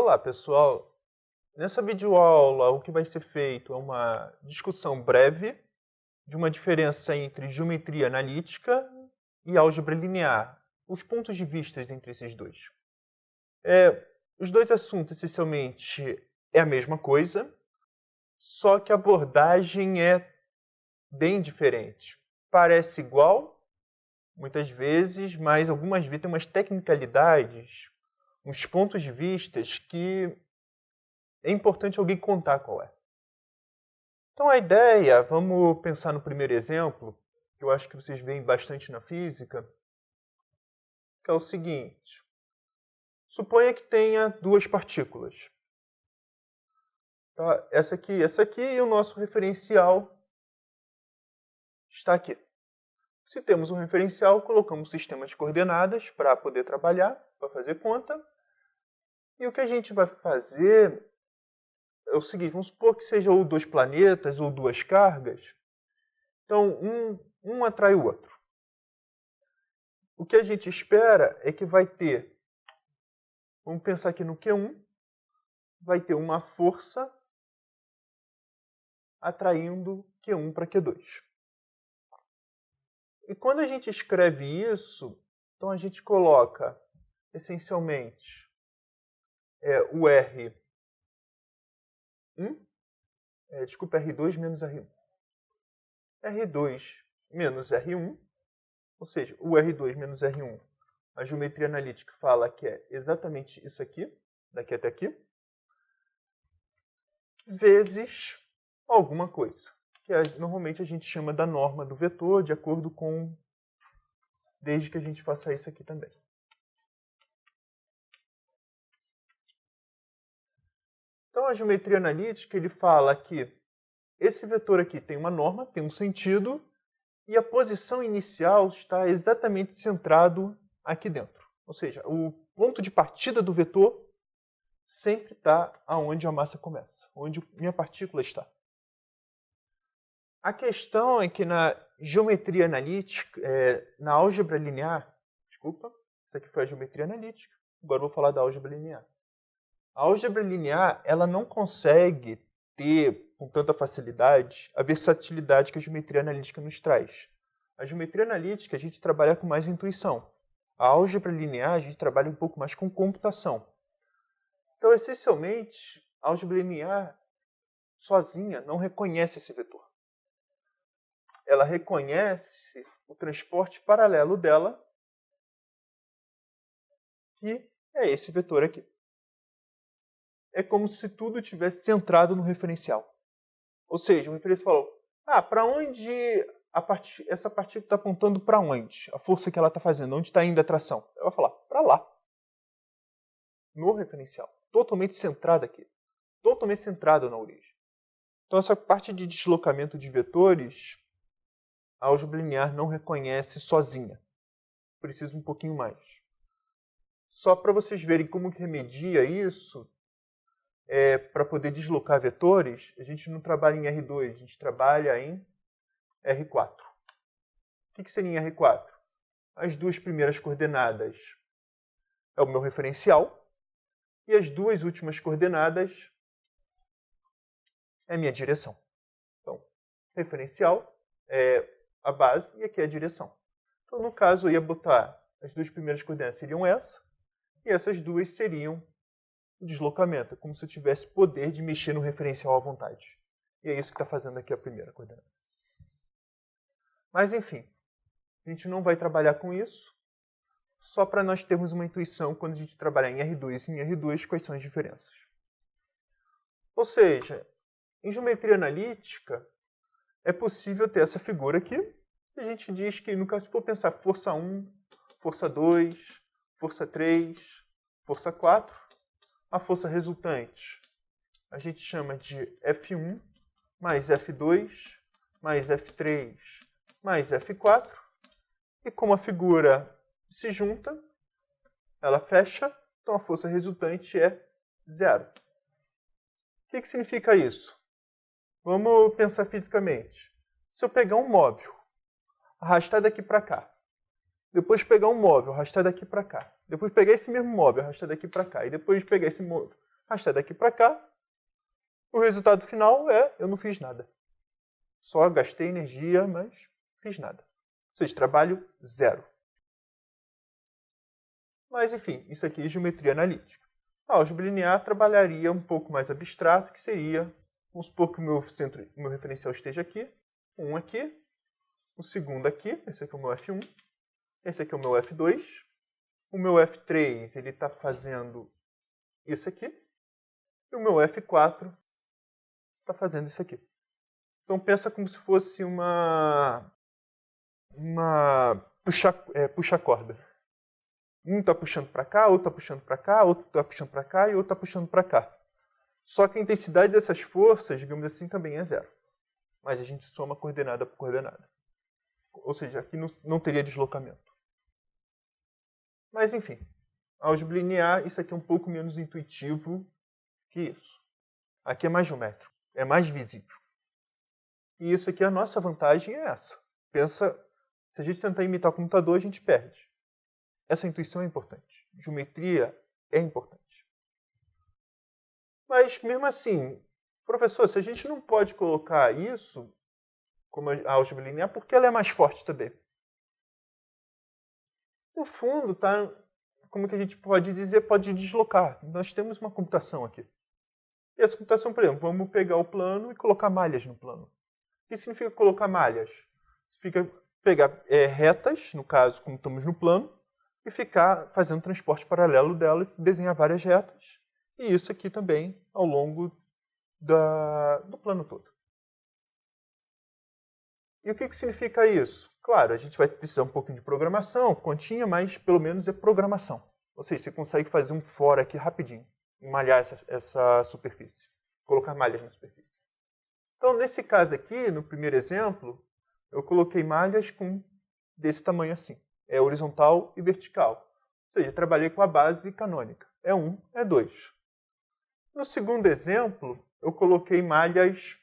Olá, pessoal. Nessa videoaula, o que vai ser feito é uma discussão breve de uma diferença entre geometria analítica e álgebra linear, os pontos de vista entre esses dois. Os dois assuntos, essencialmente, é a mesma coisa, só que a abordagem é bem diferente. Parece igual, muitas vezes, mas algumas vezes tem umas tecnicalidades, uns pontos de vista que é importante alguém contar qual é. Então a ideia, vamos pensar no primeiro exemplo, que eu acho que vocês veem bastante na física, que é o seguinte. Suponha que tenha duas partículas. Tá? Essa aqui e o nosso referencial está aqui. Se temos um referencial, colocamos um sistema de coordenadas para poder trabalhar, para fazer conta. E o que a gente vai fazer é o seguinte, vamos supor que seja ou dois planetas ou duas cargas. Então, um atrai o outro. O que a gente espera é que vai ter, vamos pensar aqui no Q1, vai ter uma força atraindo Q1 para Q2. E quando a gente escreve isso, então a gente coloca, essencialmente, o R1, R2 menos R1. R2 menos R1, ou seja, o R2 menos R1, a geometria analítica fala que é exatamente isso aqui, daqui até aqui, vezes alguma coisa, que normalmente a gente chama da norma do vetor, de acordo com, desde que a gente faça isso aqui também. Então a geometria analítica, ele fala que esse vetor aqui tem uma norma, tem um sentido, e a posição inicial está exatamente centrado aqui dentro. Ou seja, o ponto de partida do vetor sempre está onde a massa começa, onde minha partícula está. A questão é que na geometria analítica, na álgebra linear, isso aqui foi a geometria analítica, agora eu vou falar da álgebra linear. A álgebra linear, ela não consegue ter com tanta facilidade a versatilidade que a geometria analítica nos traz. A geometria analítica a gente trabalha com mais intuição. A álgebra linear a gente trabalha um pouco mais com computação. Então, essencialmente, a álgebra linear sozinha não reconhece esse vetor. Ela reconhece o transporte paralelo dela, que é esse vetor aqui. É como se tudo tivesse centrado no referencial. Ou seja, o referencial falou, para onde essa partícula está apontando para onde? A força que ela está fazendo, onde está indo a atração? Ela vai falar, para lá. No referencial. Totalmente centrado aqui. Totalmente centrado na origem. Então essa parte de deslocamento de vetores, a álgebra linear não reconhece sozinha. Precisa um pouquinho mais. Só para vocês verem como que remedia isso, para poder deslocar vetores, a gente não trabalha em R2, a gente trabalha em R4. O que seria em R4? As duas primeiras coordenadas é o meu referencial, e as duas últimas coordenadas é a minha direção. Então, referencial é a base e aqui é a direção. Então, no caso, eu ia botar as duas primeiras coordenadas seriam essa, e essas duas seriam o deslocamento, como se eu tivesse poder de mexer no referencial à vontade. E é isso que está fazendo aqui a primeira coordenada. Mas, enfim, a gente não vai trabalhar com isso, só para nós termos uma intuição quando a gente trabalhar em R2 e em R2, quais são as diferenças. Ou seja, em geometria analítica, é possível ter essa figura aqui, e a gente diz que, no caso, se for pensar força 1, força 2, força 3, força 4, a força resultante a gente chama de F1 mais F2 mais F3 mais F4. E como a figura se junta, ela fecha, então a força resultante é 0. O que significa isso? Vamos pensar fisicamente. Se eu pegar um móvel, arrastar daqui para cá, depois pegar um móvel, arrastar daqui para cá, depois pegar esse mesmo móvel, arrastar daqui para cá, e depois pegar esse móvel, arrastar daqui para cá. O resultado final é, eu não fiz nada. Só gastei energia, mas não fiz nada. Ou seja, trabalho zero. Mas, enfim, isso aqui é geometria analítica. A álgebra linear trabalharia um pouco mais abstrato, que seria, vamos supor que o meu referencial esteja aqui, um aqui, o segundo aqui, esse aqui é o meu F1, esse aqui é o meu F2, o meu F3 ele está fazendo isso aqui, e o meu F4 está fazendo isso aqui. Então pensa como se fosse uma puxa-corda. Um está puxando para cá, outro está puxando para cá, outro está puxando para cá e outro está puxando para cá. Só que a intensidade dessas forças, digamos assim, também é zero. Mas a gente soma coordenada por coordenada. Ou seja, aqui não teria deslocamento. Mas enfim, álgebra linear, isso aqui é um pouco menos intuitivo que isso. Aqui é mais geométrico, é mais visível. E isso aqui, a nossa vantagem é essa. Pensa, se a gente tentar imitar o computador, a gente perde. Essa intuição é importante. Geometria é importante. Mas, mesmo assim, professor, se a gente não pode colocar isso como a álgebra linear, porque ela é mais forte também. No fundo, tá, como que a gente pode dizer, pode deslocar. Nós temos uma computação aqui. E essa computação, por exemplo, vamos pegar o plano e colocar malhas no plano. O que significa colocar malhas? Significa pegar retas, no caso, como estamos no plano, e ficar fazendo transporte paralelo dela e desenhar várias retas. E isso aqui também ao longo do plano todo. E o que significa isso? Claro, a gente vai precisar um pouquinho de programação, continha, mas pelo menos é programação. Ou seja, você consegue fazer um for aqui rapidinho, malhar essa superfície, colocar malhas na superfície. Então, nesse caso aqui, no primeiro exemplo, eu coloquei malhas desse tamanho assim. É horizontal e vertical. Ou seja, trabalhei com a base canônica. É 1, é 2. No segundo exemplo, eu coloquei malhas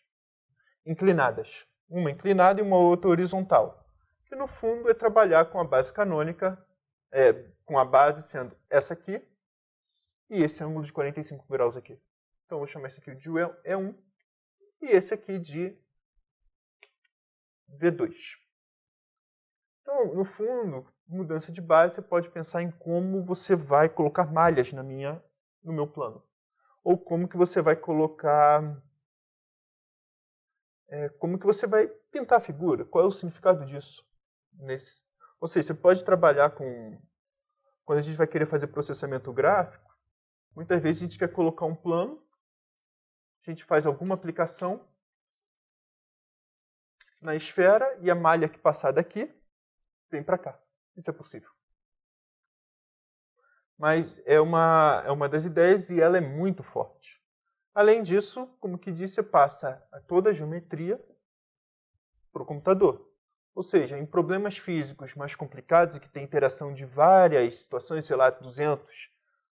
inclinadas. Uma inclinada e uma outra horizontal. Que no fundo é trabalhar com a base canônica, com a base sendo essa aqui, e esse ângulo de 45 graus aqui. Então eu vou chamar esse aqui de E1, e esse aqui de V2. Então, no fundo, mudança de base, você pode pensar em como você vai colocar malhas no meu plano. Ou como que você vai colocar... como que você vai pintar a figura. Qual é o significado disso? Ou seja, você pode trabalhar com... Quando a gente vai querer fazer processamento gráfico, muitas vezes a gente quer colocar um plano, a gente faz alguma aplicação na esfera e a malha que passar daqui vem para cá. Isso é possível. Mas é uma das ideias e ela é muito forte. Além disso, como que disse, você passa toda a geometria para o computador. Ou seja, em problemas físicos mais complicados e que tem interação de várias situações, sei lá, 200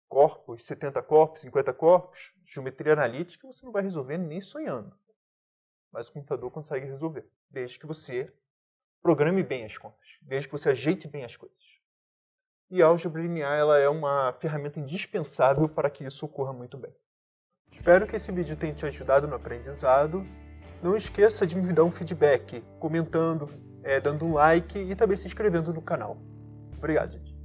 corpos, 70 corpos, 50 corpos, geometria analítica você não vai resolver nem sonhando. Mas o computador consegue resolver, desde que você programe bem as contas, desde que você ajeite bem as coisas. E a álgebra linear ela é uma ferramenta indispensável para que isso ocorra muito bem. Espero que esse vídeo tenha te ajudado no aprendizado. Não esqueça de me dar um feedback, comentando, dando um like e também se inscrevendo no canal. Obrigado, gente.